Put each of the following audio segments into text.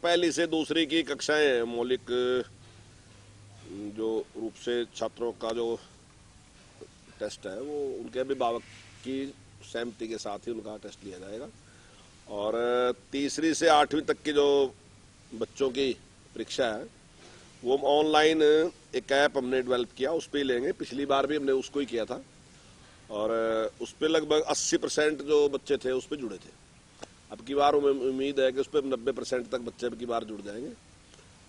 पहली से दूसरी की कक्षाएं हैं, मौलिक जो रूप से छात्रों का जो टेस्ट है वो उनके अभिभावक की सहमति के साथ ही उनका टेस्ट लिया जाएगा। और तीसरी से 8वीं तक की जो बच्चों की परीक्षा है वो ऑनलाइन एक ऐप हमने डेवलप किया, उस पर ही लेंगे। पिछली बार भी हमने उसको ही किया था और उस पर लगभग 80% जो बच्चे थे उस पर जुड़े थे। अब की बार हमें उम्मीद है कि उस पर 90% तक बच्चे अब की बार जुड़ जाएंगे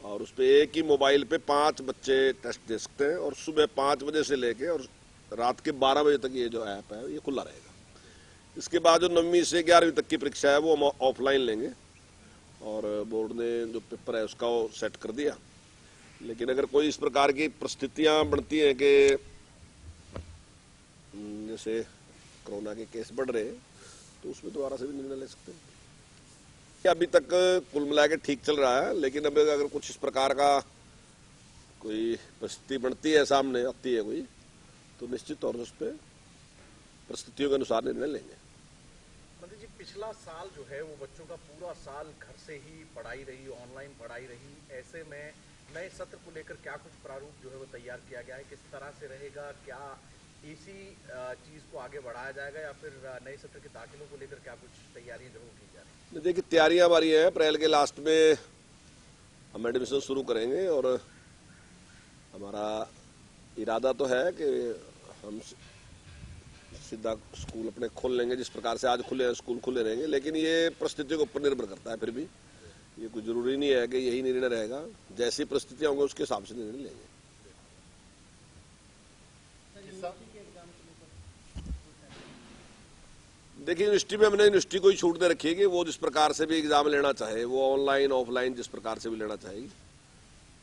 और उस पर एक ही मोबाइल पे 5 बच्चे टेस्ट दे सकते हैं और सुबह 5 बजे से लेके और रात के 12 बजे तक ये जो ऐप है ये खुला रहेगा। इसके बाद जो 9वीं से 11वीं तक की परीक्षा है वो हम ऑफलाइन लेंगे और बोर्ड ने जो पेपर है उसका वो सेट कर दिया। लेकिन अगर कोई इस प्रकार की परिस्थितियां बनती हैं कि जैसे कोरोना के केस बढ़ रहे हैं तो उसमें दोबारा से भी निर्णय ले सकते हैं। अभी तक कुल मिला के ठीक चल रहा है, लेकिन अब अगर कुछ इस प्रकार का कोई परिस्थिति बनती है, सामने आती है कोई, तो निश्चित तौर से उस पर परिस्थितियों के अनुसार निर्णय लेंगे। मंत्री जी, पिछला साल जो है वो बच्चों का पूरा साल घर से ही पढ़ाई रही, ऑनलाइन पढ़ाई रही। ऐसे में नए सत्र को लेकर क्या कुछ प्रारूप जो है वो तैयार किया गया है? किस तरह से रहेगा? क्या इसी चीज को आगे बढ़ाया जाएगा या फिर नए सत्र के दाखिलों को लेकर क्या कुछ तैयारियां जरूर की जा रही है? देखिए, तैयारियां हमारी है, अप्रैल के लास्ट में हम एडमिशन शुरू करेंगे और हमारा इरादा तो है कि हम सीधा स्कूल अपने खोल लेंगे, जिस प्रकार से आज खुले हैं स्कूल खुले रहेंगे। लेकिन ये परिस्थितियों के ऊपर निर्भर करता है, फिर भी ये कोई जरूरी नहीं है कि यही निर्णय रहेगा। जैसी परिस्थितियां होंगी उसके हिसाब से निर्णय लेंगे। देखिए, यूनिवर्सिटी में हमने यूनिवर्सिटी को ही छूट दे रखी है कि वो जिस प्रकार से भी एग्जाम लेना चाहे, वो ऑनलाइन ऑफलाइन जिस प्रकार से भी लेना चाहेगी,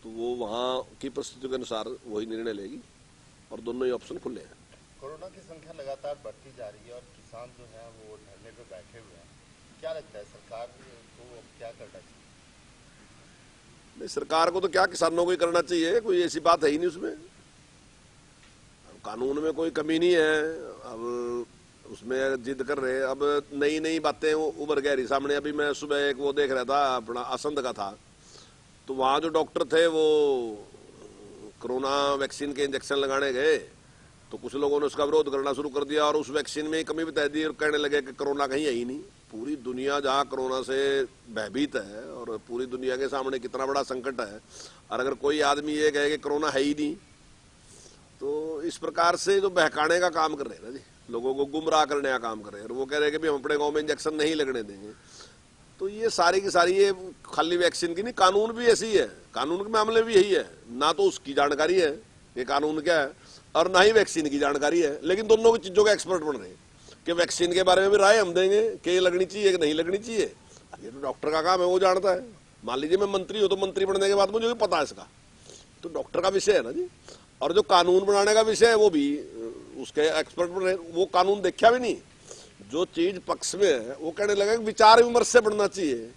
तो वो वहाँ की परिस्थितियों के अनुसार वही निर्णय लेगी और दोनों ही ऑप्शन खुले हैं। कोरोना की संख्या लगातार बढ़ती जा रही है और किसान जो है वो धरने पे बैठे हुए हैं। क्या लगता है सरकार को क्या करना चाहिए? नहीं, सरकार को तो क्या, किसानों को ही करना चाहिए, कोई ऐसी बात है ही नहीं उसमें। कानून में कोई कमी नहीं है, अब उसमें जिद कर रहे हैं। अब नई नई बातें उभर गई सामने। अभी मैं सुबह एक वो देख रहा था, अपना असंध का था, तो वहाँ जो डॉक्टर थे वो कोरोना वैक्सीन के इंजेक्शन लगाने गए तो कुछ लोगों ने उसका विरोध करना शुरू कर दिया और उस वैक्सीन में कमी बता दी और कहने लगे कि कोरोना कहीं है ही नहीं। पूरी दुनिया जहाँ कोरोना से भयभीत है और पूरी दुनिया के सामने कितना बड़ा संकट है, और अगर कोई आदमी ये कहे कि कोरोना है ही नहीं, तो इस प्रकार से जो बहकाने का काम कर रहे हैं ना जी, लोगों को गुमराह करने का काम कर रहे हैं। और वो कह रहे हैं कि हम अपने गांव में इंजेक्शन नहीं लगने देंगे। तो ये सारी की सारी ये खाली वैक्सीन की नहीं, कानून भी ऐसी है, कानून के मामले भी यही है। ना तो उसकी जानकारी है कि कानून क्या है और ना ही वैक्सीन की जानकारी है, लेकिन दोनों की चीजों के एक्सपर्ट बन रहे हैं कि वैक्सीन के बारे में भी राय हम देंगे कि ये लगनी चाहिए कि नहीं लगनी चाहिए। ये तो डॉक्टर का काम है, वो जानता है। मान लीजिए मैं मंत्री हूं तो मंत्री बनने के बाद मुझे भी पता है इसका, तो डॉक्टर का विषय है ना जी। और जो कानून बनाने का विषय है वो भी उसके एक्सपर्ट बन रहे, वो कानून देखा भी नहीं। जो चीज पक्ष में है वो कहने लगा कि विचार विमर्श से बनना चाहिए।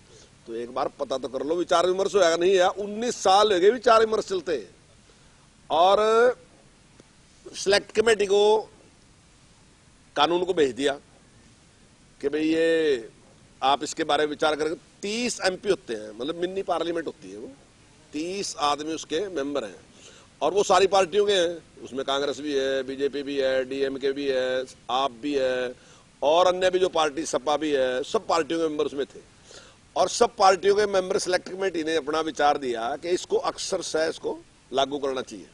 तो एक बार पता तो कर लो विचार विमर्श होगा नहीं है। 19 साल हो गए विचार विमर्श चलते और सिलेक्ट कमेटी को कानून को भेज दिया कि भाई ये आप इसके बारे में विचार करेंगे। 30 MP होते हैं, मतलब मिनी पार्लियामेंट होती है वो, 30 आदमी उसके मेंबर हैं और वो सारी पार्टियों के हैं। उसमें कांग्रेस भी है, बीजेपी भी है, DMK भी है, आप भी है और अन्य भी जो पार्टी सपा भी है, सब पार्टियों के मेंबर उसमें थे। और सब पार्टियों के मेंबर सिलेक्ट कमेटी ने अपना विचार दिया कि इसको अक्षरशः इसको लागू करना चाहिए।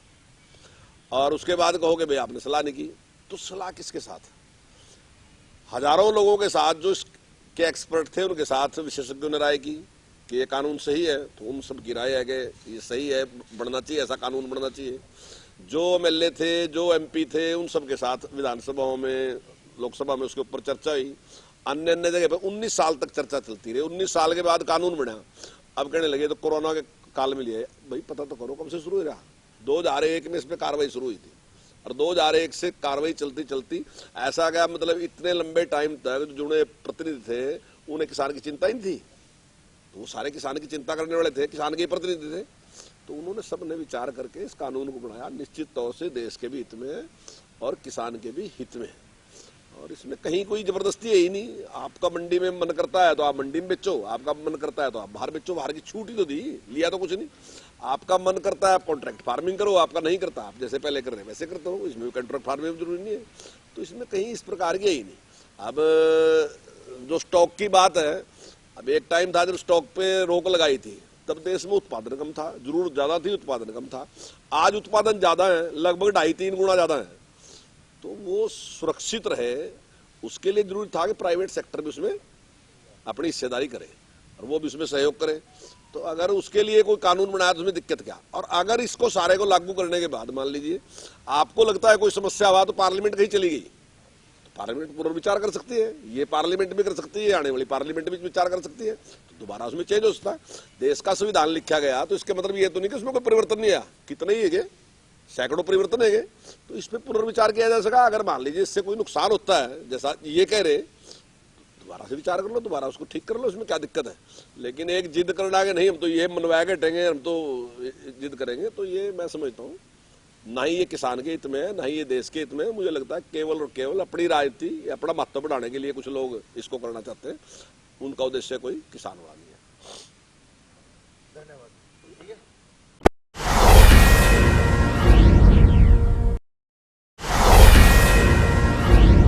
और उसके बाद कहोगे भाई आपने सलाह नहीं की, तो सलाह किसके साथ? हजारों लोगों के साथ जो इसके एक्सपर्ट थे, उनके साथ विशेषज्ञों ने राय की कि ये कानून सही है, तो उन सब की राय है कि ये सही है, बनना चाहिए, ऐसा कानून बनना चाहिए। जो MLA थे, जो MP थे, उन सब के साथ विधानसभाओं में, लोकसभा में उसके ऊपर चर्चा हुई। अन्य अन्य जगह पर 19 साल तक चर्चा चलती रही। 19 साल के बाद कानून बना। अब कहने लगे तो कोरोना के काल में लिए, भाई पता तो करो कब से शुरू हो रहा। 2001 में इस पर कार्रवाई शुरू हुई थी और 2001 से कार्रवाई चलती चलती ऐसा गया, मतलब इतने लंबे टाइम तक जो जुड़े प्रतिनिधि थे उन्हें किसान की चिंता ही नहीं थी। तो वो सारे किसान की चिंता करने वाले थे, किसान के प्रतिनिधि थे। तो उन्होंने सबने विचार करके इस कानून को बनाया, निश्चित तौर से देश के भी हित में और किसान के भी हित में। और इसमें कहीं कोई जबरदस्ती है ही नहीं। आपका मंडी में मन करता है तो आप मंडी में बेचो, आपका मन करता है तो आप बाहर बेचो, बाहर की छूट ही तो दी, लिया तो कुछ नहीं। आपका मन करता है आप कॉन्ट्रैक्ट फार्मिंग करो, आपका नहीं करता आप जैसे पहले कर रहे वैसे करते हो, इसमें भी कॉन्ट्रैक्ट फार्मिंग जरूरी नहीं है। तो इसमें कहीं इस प्रकार की है ही नहीं। अब जो स्टॉक की बात है, अब एक टाइम था जब स्टॉक पे रोक लगाई थी, तब देश में उत्पादन कम था, जरूरत ज्यादा थी, उत्पादन कम था। आज उत्पादन ज्यादा है, लगभग 2.5-3 गुना ज्यादा है। तो वो सुरक्षित रहे, उसके लिए जरूरी था कि प्राइवेट सेक्टर भी उसमें अपनी हिस्सेदारी करे और वो भी उसमें सहयोग करे। तो अगर उसके लिए कोई कानून बनाया तो उसमें दिक्कत क्या। और अगर इसको सारे को लागू करने के बाद मान लीजिए आपको लगता है कोई समस्या हुआ तो पार्लियामेंट कहीं चली गई, तो पार्लियामेंट पुनर्विचार कर सकती है, ये पार्लियामेंट भी कर सकती है, आने वाली पार्लियामेंट भी विचार कर सकती है, तो दोबारा उसमें चेंज हो सकता है। देश का संविधान लिखा गया तो इसके मतलब ये तो नहीं कि उसमें कोई परिवर्तन नहीं आया, कितने ही है, सैकड़ों परिवर्तन है। तो इस पर पुनर्विचार किया जा सका। अगर मान लीजिए इससे कोई नुकसान होता है जैसा ये कह रहे, दोबारा से विचार कर लो, दोबारा उसको ठीक कर लो, इसमें क्या दिक्कत है। लेकिन एक जिद करना कि नहीं हम तो ये मनवा के हटेंगे, हम तो जिद करेंगे, तो ये मैं समझता हूँ ना ही ये किसान के हित में है, ना ही ये देश के हित में है। मुझे लगता है केवल और केवल अपनी राजनीति, अपना महत्व बढ़ाने के लिए कुछ लोग इसको करना चाहते हैं, उनका उद्देश्य कोई किसान वाला नहीं है। धन्यवाद।